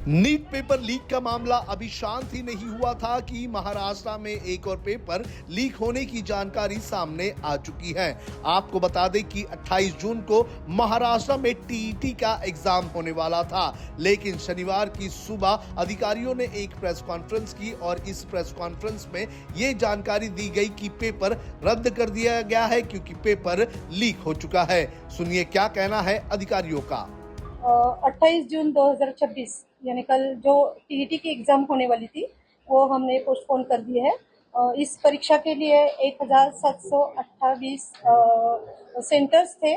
NEET paper leak का मामला अभी शांत ही नहीं हुआ था कि महाराष्ट्र में एक और पेपर लीक होने की जानकारी सामने आ चुकी है। आपको बता दें कि 28 जून को महाराष्ट्र में टीईटी का एग्जाम होने वाला था, लेकिन शनिवार की सुबह अधिकारियों ने एक प्रेस कॉन्फ्रेंस की और इस प्रेस कॉन्फ्रेंस में ये जानकारी दी गई कि पेपर रद्द कर दिया गया है क्योंकि पेपर लीक हो चुका है। सुनिए क्या कहना है अधिकारियों का। 28 जून 2026 यानी कल जो टीईटी की एग्ज़ाम होने वाली थी वो हमने पोस्टपोन कर दी है। इस परीक्षा के लिए 1728 सेंटर्स थे।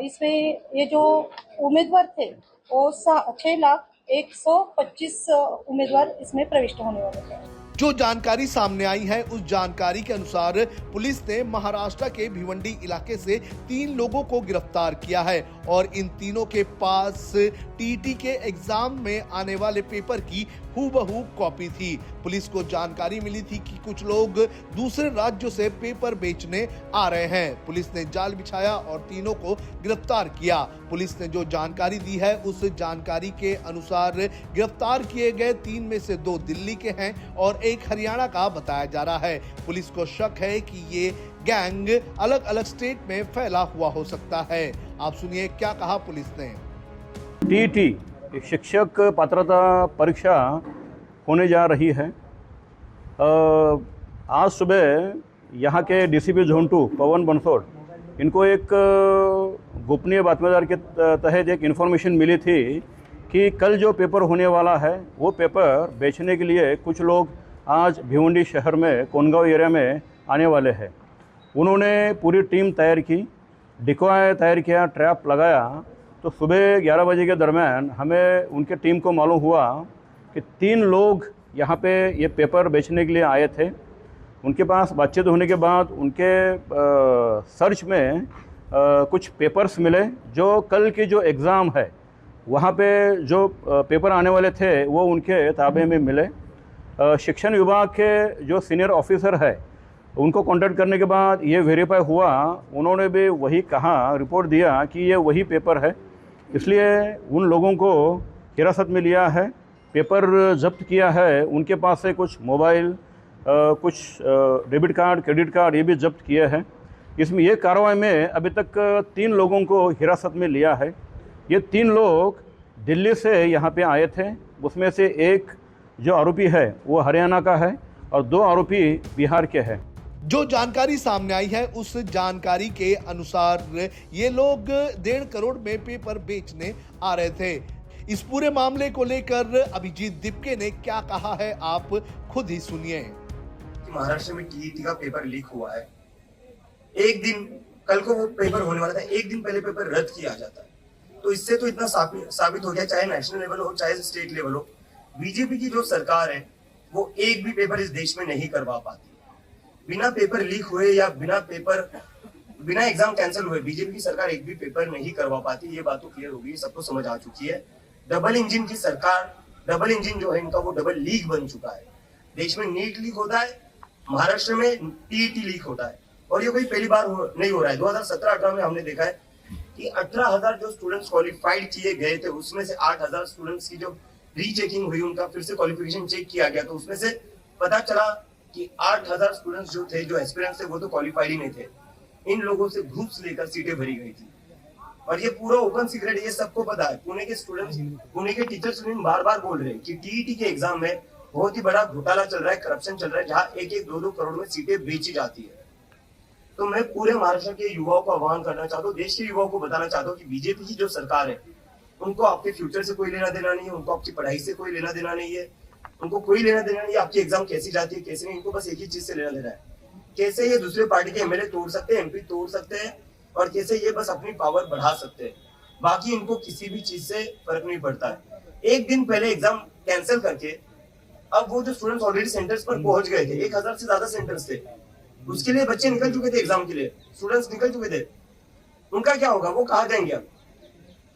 इसमें ये जो उम्मीदवार थे वो 6,125 उम्मीदवार इसमें प्रविष्ट होने वाले थे। जो जानकारी सामने आई है उस जानकारी के अनुसार पुलिस ने महाराष्ट्र के भिवंडी इलाके से 3 लोगों को गिरफ्तार किया है और इन तीनों के पास टीईटी के एग्जाम में आने वाले पेपर की हूबहू कॉपी थी। पुलिस को जानकारी मिली थी कि कुछ लोग दूसरे राज्यों से पेपर बेचने आ रहे हैं। पुलिस ने जाल बिछाया और तीनों को गिरफ्तार किया। पुलिस ने जो जानकारी दी है उस जानकारी के अनुसार गिरफ्तार किए गए 3 में से 2 दिल्ली के हैं और एक हरियाणा का बताया जा रहा है। पुलिस को शक है कि ये गैंग अलग अलग स्टेट में फैला हुआ हो सकता है। आप सुनिए क्या कहा पुलिस ने। टीईटी शिक्षक पात्रता परीक्षा होने जा रही है। आज सुबह यहाँ के डीसीपी जोन 2 पवन बंसोड़ इनको एक गोपनीय बातमीदार के तहत एक इन्फॉर्मेशन मिली थी कि कल जो पेपर होने वाला है वो पेपर बेचने के लिए कुछ लोग आज भिवंडी शहर में कोनगांव एरिया में आने वाले हैं। उन्होंने पूरी टीम तैयार की, डिकॉय तैयार किया, ट्रैप लगाया। तो सुबह 11 बजे के दरमियान हमें उनके टीम को मालूम हुआ कि 3 लोग यहाँ पे ये पेपर बेचने के लिए आए थे। उनके पास बातचीत होने के बाद उनके सर्च में कुछ पेपर्स मिले जो कल की जो एग्ज़ाम है वहाँ पे जो पेपर आने वाले थे वो उनके ताबे में मिले। शिक्षण विभाग के जो सीनियर ऑफिसर है उनको कांटेक्ट करने के बाद ये वेरीफाई हुआ, उन्होंने भी वही कहा, रिपोर्ट दिया कि ये वही पेपर है। इसलिए उन लोगों को हिरासत में लिया है, पेपर जब्त किया है। उनके पास से कुछ मोबाइल, कुछ डेबिट कार्ड, क्रेडिट कार्ड ये भी जब्त किए हैं। इसमें ये कार्रवाई में अभी तक 3 लोगों को हिरासत में लिया है। ये 3 लोग दिल्ली से यहाँ पे आए थे। उसमें से एक जो आरोपी है वो हरियाणा का है और 2 आरोपी बिहार के हैं। जो जानकारी सामने आई है उस जानकारी के अनुसार ये लोग 1.5 करोड़ में पेपर बेचने आ रहे थे। इस पूरे मामले को लेकर अभिजीत दिपके ने क्या कहा है आप खुद ही सुनिए। महाराष्ट्र में टीईटी का पेपर लीक हुआ है। एक दिन कल को वो पेपर होने वाला था, एक दिन पहले पेपर रद्द किया जाता है। तो इससे तो इतना साबित हो गया, चाहे नेशनल लेवल हो चाहे स्टेट लेवल हो, बीजेपी की जो सरकार है वो एक भी पेपर इस देश में नहीं करवा पाती। बिना पेपर लीक हुए या बिना एग्जाम कैंसिल हुए बीजेपी की सरकार एक भी पेपर नहीं करवा पाती। ये बात तो क्लियर हो गई, सबको समझ आ चुकी है। डबल इंजन की सरकार, डबल इंजन जो है इनका वो डबल लीक बन चुका है। देश में नीट लीक होता है, महाराष्ट्र में टीईटी लीक होता है और ये कोई पहली बार नहीं हो रहा है। 2017-18 में हमने देखा है कि 18,000 जो स्टूडेंट्स क्वालिफाइड किए गए थे उसमें से 8,000 स्टूडेंट्स की जो रीचेकिंग हुई, उनका फिर से क्वालिफिकेशन चेक किया गया तो उसमें से पता चला कि 8,000 स्टूडेंट्स जो थे, जो एस्पिरेंट्स थे, वो तो क्वालिफाइड ही नहीं थे। इन लोगों से घूस लेकर सीटें भरी गई थी और ये पूरा ओपन सीक्रेट, ये सबको पता है। पुणे के स्टूडेंट्स, पुणे के टीचर्स बार बार बोल रहे हैं कि टीईटी के एग्जाम में बहुत ही बड़ा घोटाला चल रहा है, करप्शन चल रहा है, जहाँ 1-1, 2-2 करोड़ में सीटें बेची जाती है। तो मैं पूरे महाराष्ट्र के युवाओं को आह्वान करना चाहता हूँ, देश के युवाओं को बताना चाहता हूँ कि बीजेपी की जो सरकार है उनको आपके फ्यूचर से कोई लेना देना नहीं है, उनको आपकी पढ़ाई से कोई लेना देना नहीं है, उनको कोई लेना देना नहीं है आपकी एग्जाम कैसी जाती है कैसे नहीं। इनको बस एक ही चीज से लेना देना है, कैसे ये दूसरे पार्टी के एमएलए तोड़ सकते हैं, एमपी तोड़ सकते हैं और कैसे ये बस अपनी पावर बढ़ा सकते हैं। बाकी इनको किसी भी चीज से फर्क नहीं पड़ता है। एक दिन पहले एग्जाम कैंसिल करके अब वो जो स्टूडेंट्स ऑलरेडी सेंटर्स पर पहुंच गए थे, 1,000 से ज्यादा सेंटर्स थे, उसके लिए बच्चे निकल चुके थे, एग्जाम के लिए स्टूडेंट्स निकल चुके थे, उनका क्या होगा? वो कहाँ जाएंगे? अब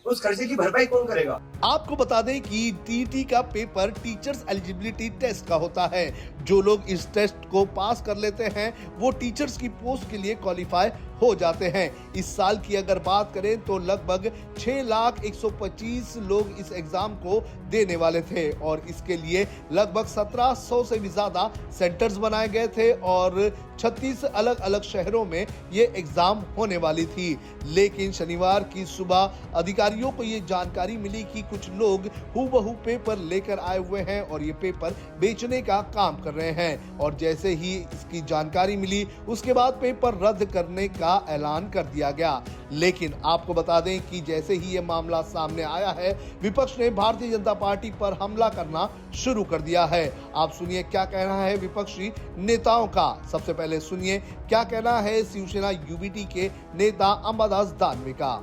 उस खर्चे की भरपाई कौन करेगा? आपको बता दें कि टीईटी का पेपर टीचर्स एलिजिबिलिटी टेस्ट का होता है। जो लोग इस टेस्ट को पास कर लेते हैं वो टीचर्स की पोस्ट के लिए क्वालिफाई हो जाते हैं। इस साल की अगर बात करें तो लगभग 6,125,000 लोग इस एग्जाम को देने वाले थे और इसके लिए लगभग 1700 से भी ज्यादा सेंटर्स बनाए गए थे और 36 अलग अलग शहरों में ये एग्जाम होने वाली थी। लेकिन शनिवार की सुबह अधिकारियों को ये जानकारी मिली कि कुछ लोग हूबहू पेपर लेकर आए हुए हैं और ये पेपर बेचने का काम कर रहे हैं और जैसे ही इसकी जानकारी मिली उसके बाद पेपर रद्द करने का ऐलान कर दिया गया। लेकिन आपको बता दें कि जैसे ही ये मामला सामने आया है विपक्ष ने भारतीय जनता पार्टी पर हमला करना शुरू कर दिया है। आप सुनिए क्या कहना है विपक्षी नेताओं का। सबसे पहले सुनिए क्या कहना है शिवसेना यूबीटी के नेता अंबादास दानवे का।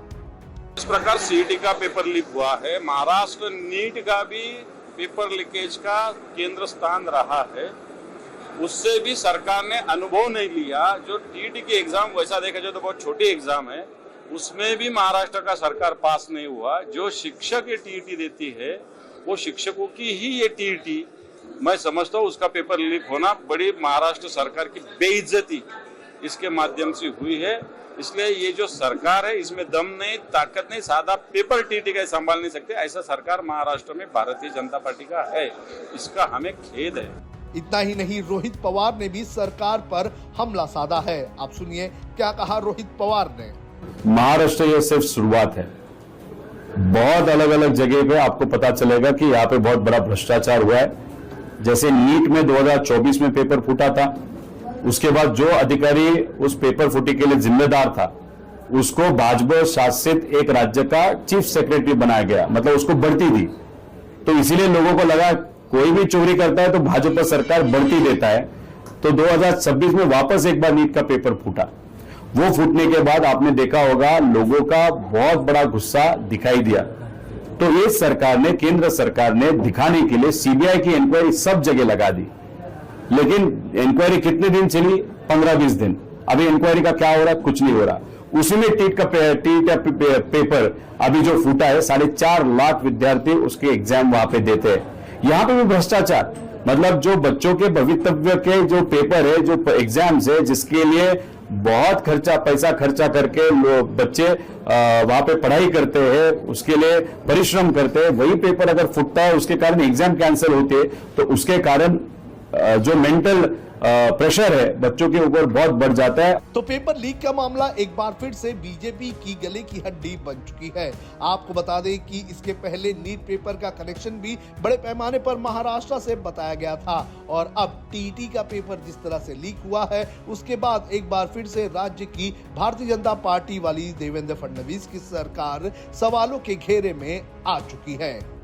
इस प्रकार सीईटी का पेपर लीक हुआ है। महाराष्ट्र नीट का भी पेपर लीकेज का केंद्र स्थान रहा है, उससे भी सरकार ने अनुभव नहीं लिया। जो टीईटी की एग्जाम वैसा देखा जाए तो बहुत छोटी एग्जाम है, उसमें भी महाराष्ट्र का सरकार पास नहीं हुआ। जो शिक्षक ये टीईटी देती है वो शिक्षकों की ही ये टीईटी, मैं समझता हूँ उसका पेपर लीक होना बड़ी महाराष्ट्र सरकार की बेइज्जती इसके माध्यम से हुई है। इसलिए ये जो सरकार है इसमें दम नहीं, ताकत नहीं, सादा पेपर टीटी का संभाल नहीं सकते। ऐसा सरकार महाराष्ट्र में भारतीय जनता पार्टी का है, इसका हमें खेद है। इतना ही नहीं, रोहित पवार ने भी सरकार पर हमला साधा है। आप सुनिए क्या कहा रोहित पवार ने। महाराष्ट्र ये सिर्फ शुरुआत है, बहुत अलग अलग जगह पे आपको पता चलेगा कि यहाँ पे बहुत बड़ा भ्रष्टाचार हुआ है। जैसे नीट में 2024 में पेपर फूटा था, उसके बाद जो अधिकारी उस पेपर फूटी के लिए जिम्मेदार था उसको भाजपा शासित एक राज्य का चीफ सेक्रेटरी बनाया गया, मतलब उसको बढ़ती दी। तो इसीलिए लोगों को लगा कोई भी चोरी करता है तो भाजपा सरकार बढ़ती देता है। तो 2026 में वापस एक बार नीट का पेपर फूटा। वो फूटने के बाद आपने देखा होगा लोगों का बहुत बड़ा गुस्सा दिखाई दिया। तो ये सरकार ने, केंद्र सरकार ने दिखाने के लिए सीबीआई की इंक्वायरी सब जगह लगा दी। लेकिन इंक्वायरी कितने दिन चली? 15-20 दिन। अभी इंक्वायरी का क्या हो रहा है? कुछ नहीं हो रहा। उसी में टीट का पेपर अभी जो फूटा है, 4.5 लाख विद्यार्थी उसके एग्जाम वहां पे देते हैं। यहां पे भी भ्रष्टाचार, मतलब जो बच्चों के भवितव्य के जो पेपर है, जो एग्जाम्स है, जिसके लिए बहुत पैसा खर्चा करके लोग बच्चे वहां पे पढ़ाई करते हैं, उसके लिए परिश्रम करते हैं, वही पेपर अगर फुटता है उसके कारण एग्जाम कैंसिल होते हैं, तो उसके कारण जो मेंटल प्रेशर है बच्चों के ऊपर बहुत बढ़ जाता है। तो पेपर लीक का मामला एक बार फिर से बीजेपी की गले की हड्डी बन चुकी है। आपको बता दें कि इसके पहले नीट पेपर का कनेक्शन भी बड़े पैमाने पर महाराष्ट्र से बताया गया था और अब टीईटी का पेपर जिस तरह से लीक हुआ है उसके बाद एक बार फिर से राज्य की भारतीय जनता पार्टी वाली देवेंद्र फडणवीस की सरकार सवालों के घेरे में आ चुकी है।